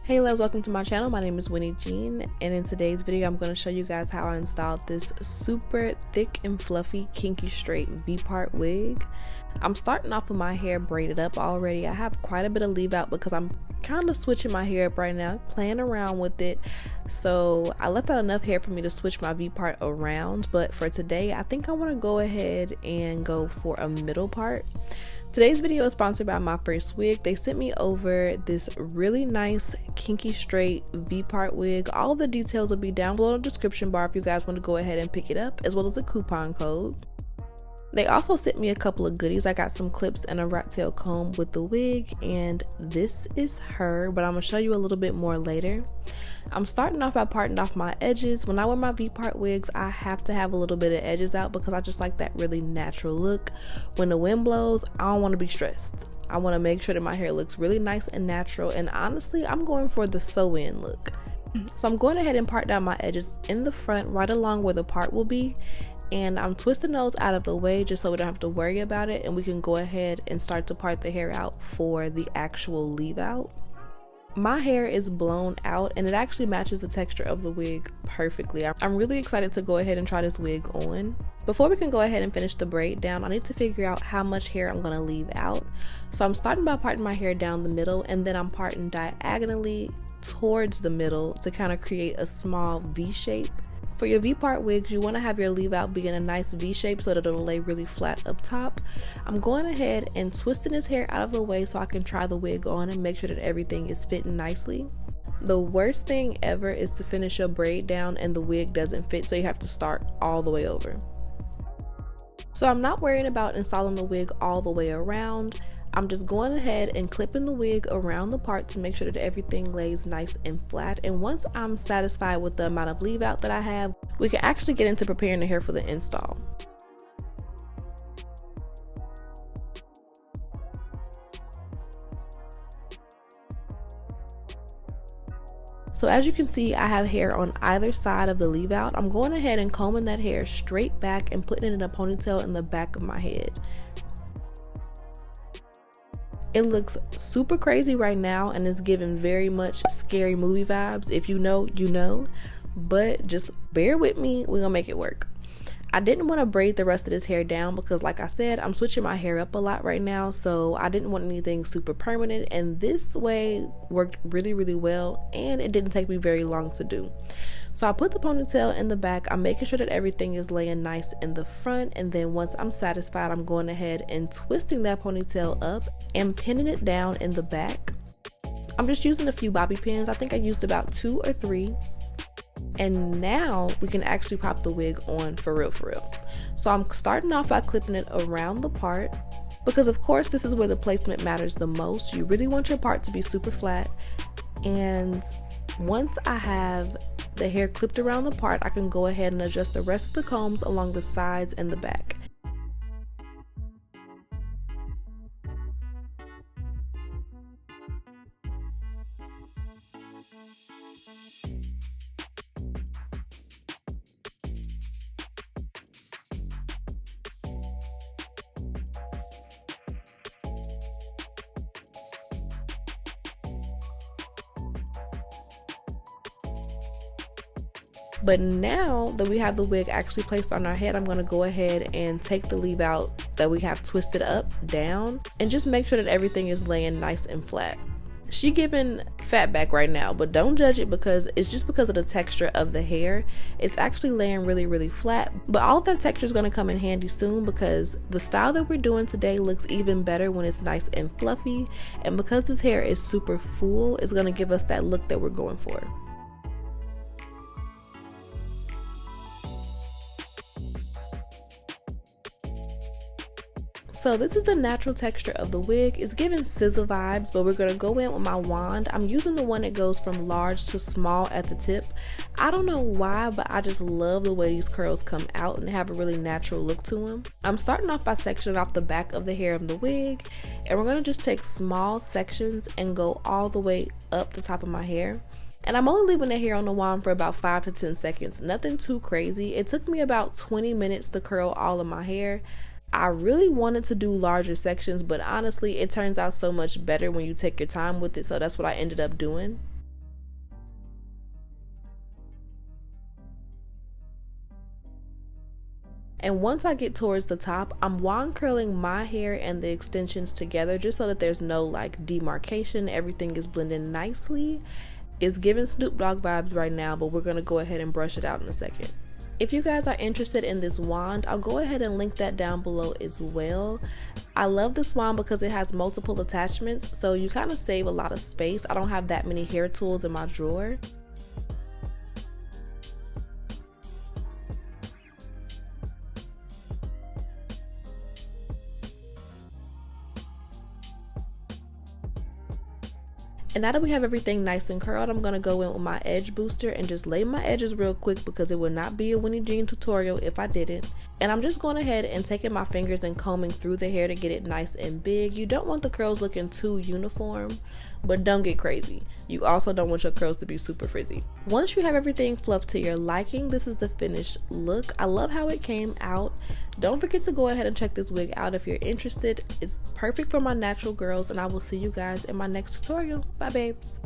Hey loves, welcome to my channel. My name is Winnie Jean, and in today's video I'm going to show you guys how I installed this super thick and fluffy kinky straight V part wig. I'm starting off with my hair braided up already. I have quite a bit of leave out because I'm kind of switching my hair up right now, playing around with it. So I left out enough hair for me to switch my V part around, but for today I think I want to go ahead and go for a middle part. Today's video is sponsored by Myfirstwig. They sent me over this really nice kinky straight V part wig. All the details will be down below in the description bar if you guys want to go ahead and pick it up, as well as a coupon code. They also sent me a couple of goodies. I got some clips and a rat tail comb with the wig, and this is her, but I'm gonna show you a little bit more later. I'm starting off by parting off my edges. When I wear my V part wigs, I have to have a little bit of edges out because I just like that really natural look. When the wind blows, I don't want to be stressed. I want to make sure that my hair looks really nice and natural, and honestly, I'm going for the sew-in look. So I'm going ahead and part down my edges in the front right along where the part will be, and I'm twisting those out of the way just so we don't have to worry about it, and we can go ahead and start to part the hair out for the actual leave out. My hair is blown out and it actually matches the texture of the wig perfectly. I'm really excited to go ahead and try this wig on. Before we can go ahead and finish the braid down, I need to figure out how much hair I'm going to leave out. So I'm starting by parting my hair down the middle, and then I'm parting diagonally towards the middle to kind of create a small V shape. For your V part wigs, you want to have your leave out be in a nice V shape so that it'll lay really flat up top. I'm going ahead and twisting this hair out of the way so I can try the wig on and make sure that everything is fitting nicely. The worst thing ever is to finish your braid down and the wig doesn't fit, so you have to start all the way over. So I'm not worrying about installing the wig all the way around. I'm just going ahead and clipping the wig around the part to make sure that everything lays nice and flat. And once I'm satisfied with the amount of leave out that I have, we can actually get into preparing the hair for the install. So as you can see, I have hair on either side of the leave out. I'm going ahead and combing that hair straight back and putting it in a ponytail in the back of my head. It looks super crazy right now and is giving very much scary movie vibes. If you know, you know, but just bear with me, we're gonna make it work. I didn't want to braid the rest of this hair down because, like I said, I'm switching my hair up a lot right now, so I didn't want anything super permanent, and this way worked really well, and it didn't take me very long to do. So I put the ponytail in the back. I'm making sure that everything is laying nice in the front, and then once I'm satisfied, I'm going ahead and twisting that ponytail up and pinning it down in the back. I'm just using a few bobby pins. I think I used about 2 or 3. And now we can actually pop the wig on for real. So I'm starting off by clipping it around the part, because of course this is where the placement matters the most. You really want your part to be super flat, and once I have the hair clipped around the part, I can go ahead and adjust the rest of the combs along the sides and the back. But now that we have the wig actually placed on our head, I'm going to go ahead and take the leave out that we have twisted up, down, and just make sure that everything is laying nice and flat. She giving fat back right now, but don't judge it because it's just because of the texture of the hair. It's actually laying really flat, but all of that texture is going to come in handy soon because the style that we're doing today looks even better when it's nice and fluffy, and because this hair is super full, it's going to give us that look that we're going for. So this is the natural texture of the wig. It's giving scissor vibes, but we're gonna go in with my wand. I'm using the one that goes from large to small at the tip. I don't know why, but I just love the way these curls come out and have a really natural look to them. I'm starting off by sectioning off the back of the hair of the wig, and we're gonna just take small sections and go all the way up the top of my hair. And I'm only leaving the hair on the wand for about 5 to 10 seconds, nothing too crazy. It took me about 20 minutes to curl all of my hair. I really wanted to do larger sections, but honestly, it turns out so much better when you take your time with it, so that's what I ended up doing. And once I get towards the top, I'm wand curling my hair and the extensions together just so that there's no like demarcation. Everything is blending nicely. It's giving Snoop Dogg vibes right now, but we're going to go ahead and brush it out in a second. If you guys are interested in this wand, I'll go ahead and link that down below as well. I love this wand because it has multiple attachments, so you kind of save a lot of space. I don't have that many hair tools in my drawer. And now that we have everything nice and curled, I'm going to go in with my edge booster and just lay my edges real quick because it would not be a Winnie Jean tutorial if I didn't. And I'm just going ahead and taking my fingers and combing through the hair to get it nice and big. You don't want the curls looking too uniform, but don't get crazy. You also don't want your curls to be super frizzy. Once you have everything fluffed to your liking, this is the finished look. I love how it came out. Don't forget to go ahead and check this wig out if you're interested. It's perfect for my natural girls, and I will see you guys in my next tutorial. Bye babes.